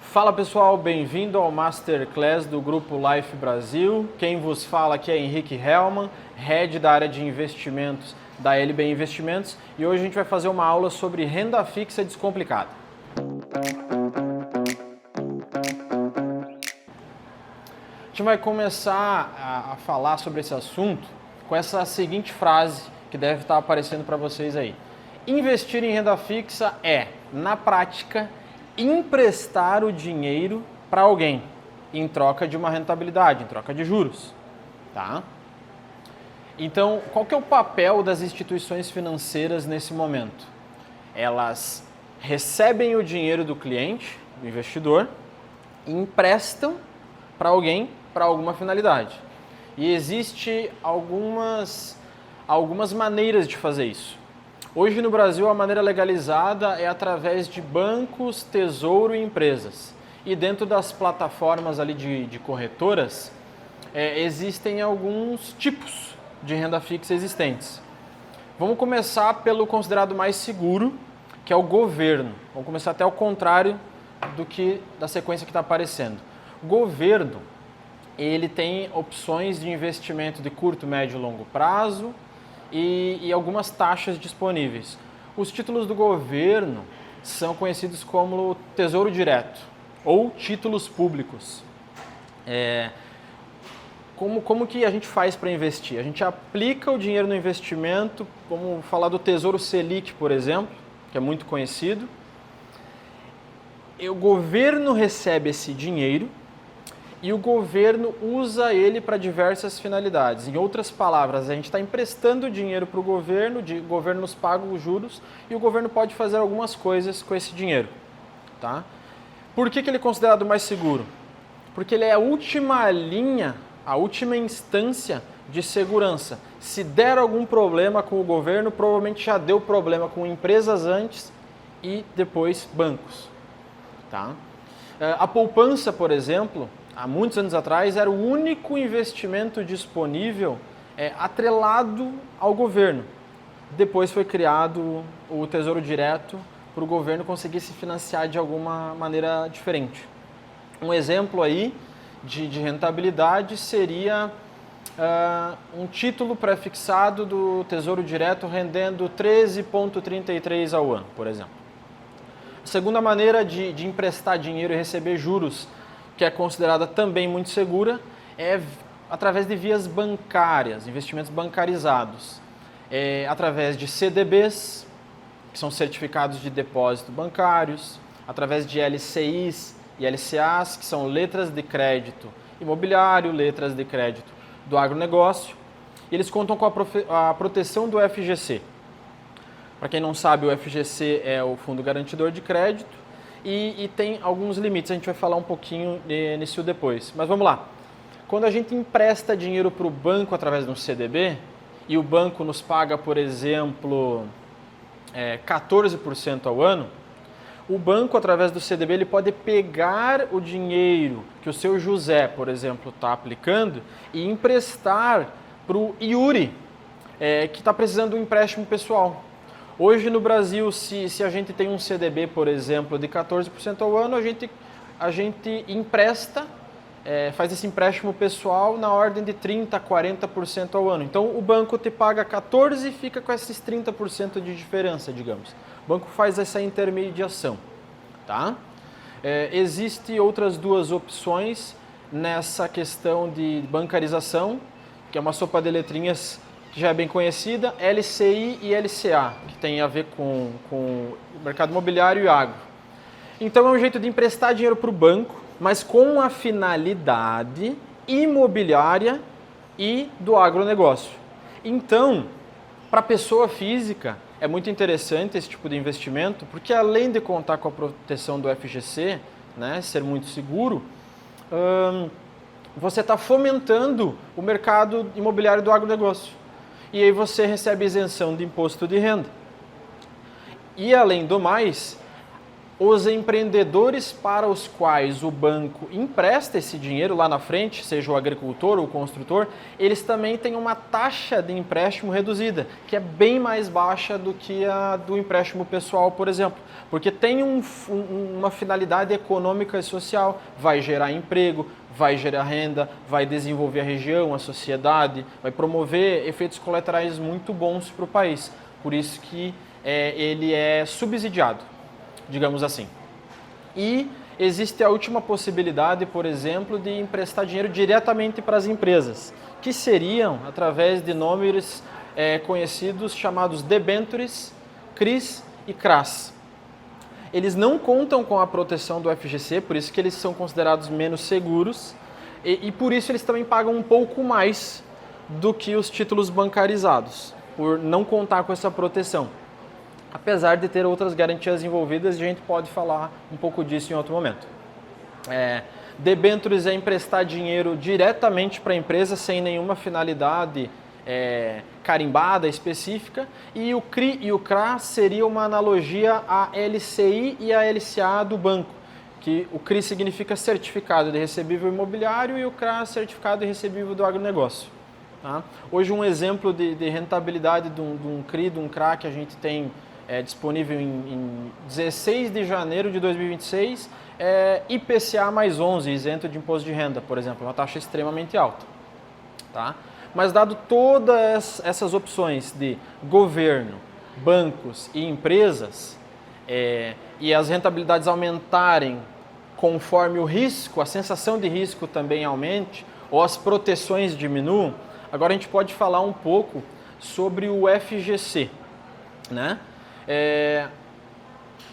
Fala pessoal, bem-vindo ao Masterclass do Grupo Life Brasil. Quem vos fala aqui é Henrique Hellman, Head da área de investimentos da LB Investimentos, e hoje a gente vai fazer uma aula sobre renda fixa descomplicada. A gente vai começar a falar sobre esse assunto com essa seguinte frase que deve estar aparecendo para vocês aí. Investir em renda fixa é, na prática, emprestar o dinheiro para alguém em troca de uma rentabilidade, em troca de juros, tá? Então, qual que é o papel das instituições financeiras nesse momento? Elas recebem o dinheiro do cliente, do investidor, e emprestam para alguém para alguma finalidade. E existe algumas maneiras de fazer isso. Hoje no Brasil a maneira legalizada é através de bancos, tesouro e empresas. E dentro das plataformas ali de corretoras, existem alguns tipos de renda fixa existentes. Vamos começar pelo considerado mais seguro, que é o governo. Vamos começar até ao contrário da sequência que está aparecendo. O governo, ele tem opções de investimento de curto, médio e longo prazo, e algumas taxas disponíveis. Os títulos do governo são conhecidos como Tesouro Direto ou títulos públicos. Como que a gente faz para investir? A gente aplica o dinheiro no investimento, vamos falar do Tesouro Selic, por exemplo, que é muito conhecido. O governo recebe esse dinheiro e o governo usa ele para diversas finalidades. Em outras palavras, a gente está emprestando dinheiro para o governo nos paga os juros e o governo pode fazer algumas coisas com esse dinheiro. Tá? Por que ele é considerado mais seguro? Porque ele é a última linha, a última instância de segurança. Se der algum problema com o governo, provavelmente já deu problema com empresas antes e depois bancos. Tá? A poupança, por exemplo, há muitos anos atrás, era o único investimento disponível atrelado ao governo. Depois foi criado o Tesouro Direto para o governo conseguir se financiar de alguma maneira diferente. Um exemplo aí de rentabilidade seria um título pré-fixado do Tesouro Direto rendendo 13,33 ao ano, por exemplo. A segunda maneira de emprestar dinheiro e receber juros, que é considerada também muito segura, é através de vias bancárias, investimentos bancarizados. Através de CDBs, que são certificados de depósito bancários, através de LCIs e LCAs, que são letras de crédito imobiliário, letras de crédito do agronegócio, e eles contam com a proteção do FGC. Para quem não sabe, o FGC é o Fundo Garantidor de Crédito, e tem alguns limites, a gente vai falar um pouquinho nisso depois. Mas vamos lá. Quando a gente empresta dinheiro para o banco através de um CDB, e o banco nos paga, por exemplo, 14% ao ano, o banco, através do CDB, ele pode pegar o dinheiro que o seu José, por exemplo, está aplicando e emprestar para o Yuri, que está precisando de um empréstimo pessoal. Hoje no Brasil, se a gente tem um CDB, por exemplo, de 14% ao ano, a gente empresta, faz esse empréstimo pessoal na ordem de 30% a 40% ao ano. Então o banco te paga 14% e fica com esses 30% de diferença, digamos. O banco faz essa intermediação. Tá? Existem outras duas opções nessa questão de bancarização, que é uma sopa de letrinhas que já é bem conhecida, LCI e LCA, que tem a ver com o mercado imobiliário e agro. Então é um jeito de emprestar dinheiro para o banco, mas com a finalidade imobiliária e do agronegócio. Então, para a pessoa física, é muito interessante esse tipo de investimento, porque além de contar com a proteção do FGC, né, ser muito seguro, você está fomentando o mercado imobiliário do agronegócio. E aí você recebe isenção de imposto de renda. E além do mais, os empreendedores para os quais o banco empresta esse dinheiro lá na frente, seja o agricultor ou o construtor, eles também têm uma taxa de empréstimo reduzida, que é bem mais baixa do que a do empréstimo pessoal, por exemplo, porque tem uma finalidade econômica e social, vai gerar emprego, vai gerar renda, vai desenvolver a região, a sociedade, vai promover efeitos colaterais muito bons para o país. Por isso que ele é subsidiado, digamos assim. E existe a última possibilidade, por exemplo, de emprestar dinheiro diretamente para as empresas, que seriam através de nomes conhecidos chamados debêntures, CRIs e CRAs. Eles não contam com a proteção do FGC, por isso que eles são considerados menos seguros e por isso eles também pagam um pouco mais do que os títulos bancarizados, por não contar com essa proteção. Apesar de ter outras garantias envolvidas, a gente pode falar um pouco disso em outro momento. Debêntures é emprestar dinheiro diretamente para a empresa sem nenhuma finalidade carimbada, específica, e o CRI e o CRA seria uma analogia à LCI e à LCA do banco, que o CRI significa Certificado de Recebível Imobiliário e o CRA Certificado de Recebível do Agronegócio. Tá? Hoje um exemplo de rentabilidade de um CRI, de um CRA que a gente tem disponível em 16 de janeiro de 2026, IPCA mais 11, isento de imposto de renda, por exemplo, uma taxa extremamente alta. Tá? Mas dado todas essas opções de governo, bancos e empresas, e as rentabilidades aumentarem conforme o risco, a sensação de risco também aumente, ou as proteções diminuam, agora a gente pode falar um pouco sobre o FGC, né?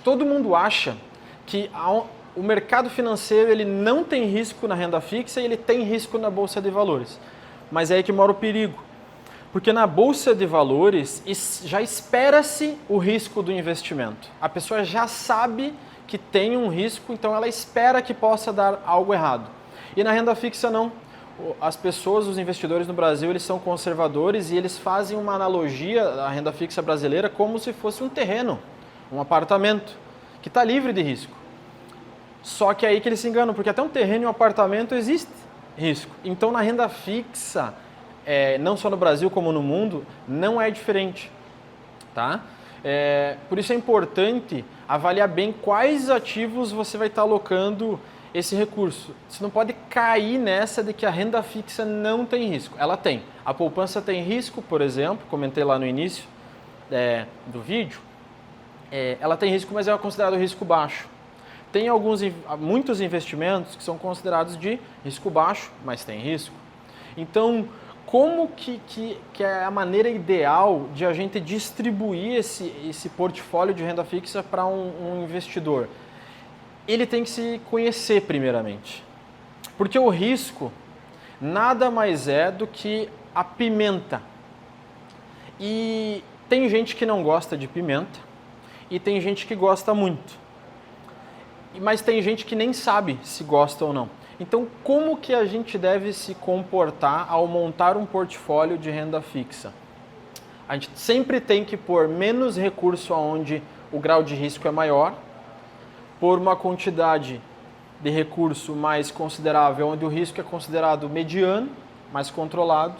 Todo mundo acha que o mercado financeiro ele não tem risco na renda fixa e ele tem risco na Bolsa de Valores. Mas é aí que mora o perigo. Porque na Bolsa de Valores já espera-se o risco do investimento. A pessoa já sabe que tem um risco, então ela espera que possa dar algo errado. E na renda fixa não. As pessoas, os investidores no Brasil, eles são conservadores e eles fazem uma analogia à renda fixa brasileira como se fosse um terreno, um apartamento, que está livre de risco. Só que é aí que eles se enganam, porque até um terreno e um apartamento existe risco. Então na renda fixa, não só no Brasil como no mundo, não é diferente. Tá? Por isso é importante avaliar bem quais ativos você vai estar alocando esse recurso. Você não pode cair nessa de que a renda fixa não tem risco. Ela tem. A poupança tem risco, por exemplo, comentei lá no início do vídeo. Ela tem risco, mas é considerado risco baixo. Tem muitos investimentos que são considerados de risco baixo, mas tem risco. Então, como que é a maneira ideal de a gente distribuir esse portfólio de renda fixa para um investidor? Ele tem que se conhecer primeiramente. Porque o risco nada mais é do que a pimenta. E tem gente que não gosta de pimenta e tem gente que gosta muito. Mas tem gente que nem sabe se gosta ou não. Então, como que a gente deve se comportar ao montar um portfólio de renda fixa? A gente sempre tem que pôr menos recurso onde o grau de risco é maior, por uma quantidade de recurso mais considerável, onde o risco é considerado mediano, mais controlado,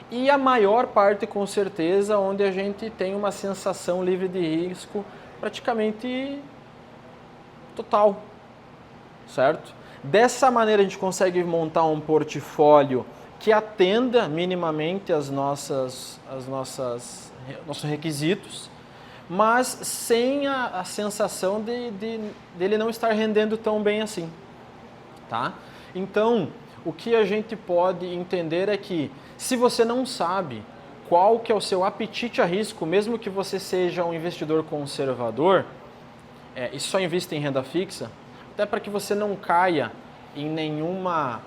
e a maior parte, com certeza, onde a gente tem uma sensação livre de risco praticamente total, certo? Dessa maneira a gente consegue montar um portfólio que atenda minimamente nossos requisitos, mas sem a sensação dele não estar rendendo tão bem assim, tá? Então, o que a gente pode entender é que se você não sabe qual que é o seu apetite a risco, mesmo que você seja um investidor conservador, e só invista em renda fixa, até para que você não caia em nenhuma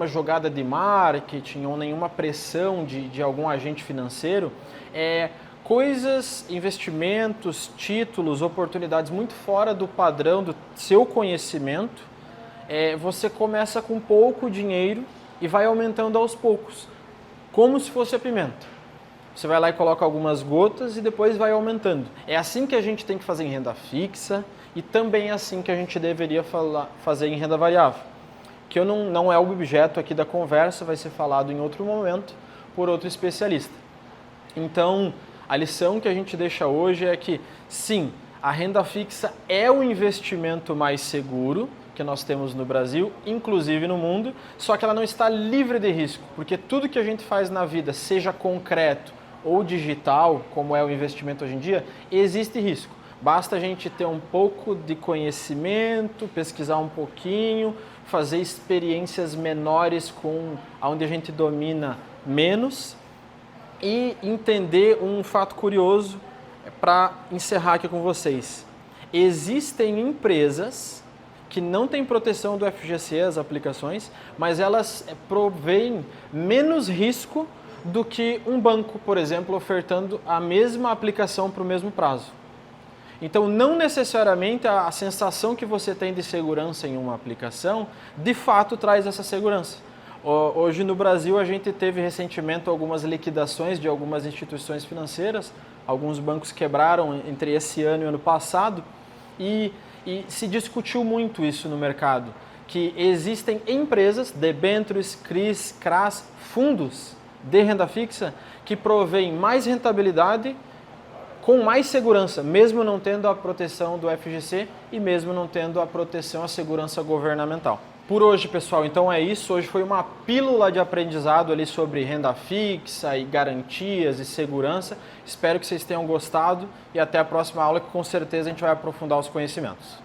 jogada de marketing ou nenhuma pressão de algum agente financeiro, coisas, investimentos, títulos, oportunidades muito fora do padrão do seu conhecimento, você começa com pouco dinheiro e vai aumentando aos poucos, como se fosse a pimenta. Você vai lá e coloca algumas gotas e depois vai aumentando. É assim que a gente tem que fazer em renda fixa e também é assim que a gente deveria fazer em renda variável, que não é o objeto aqui da conversa, vai ser falado em outro momento por outro especialista. Então, a lição que a gente deixa hoje é que, sim, a renda fixa é o investimento mais seguro que nós temos no Brasil, inclusive no mundo, só que ela não está livre de risco, porque tudo que a gente faz na vida, seja concreto ou digital, como é o investimento hoje em dia, existe risco. Basta a gente ter um pouco de conhecimento, pesquisar um pouquinho, fazer experiências menores com onde a gente domina menos e entender um fato curioso para encerrar aqui com vocês. Existem empresas que não têm proteção do FGC, as aplicações, mas elas provêm menos risco do que um banco, por exemplo, ofertando a mesma aplicação para o mesmo prazo. Então, não necessariamente a sensação que você tem de segurança em uma aplicação, de fato traz essa segurança. Hoje no Brasil a gente teve recentemente algumas liquidações de algumas instituições financeiras, alguns bancos quebraram entre esse ano e o ano passado, e se discutiu muito isso no mercado, que existem empresas, debêntures, CRIs, CRAs, fundos de renda fixa que provêm mais rentabilidade com mais segurança, mesmo não tendo a proteção do FGC e mesmo não tendo a proteção, a segurança governamental. Por hoje, pessoal, então é isso. Hoje foi uma pílula de aprendizado ali sobre renda fixa e garantias e segurança. Espero que vocês tenham gostado e até a próxima aula, que com certeza a gente vai aprofundar os conhecimentos.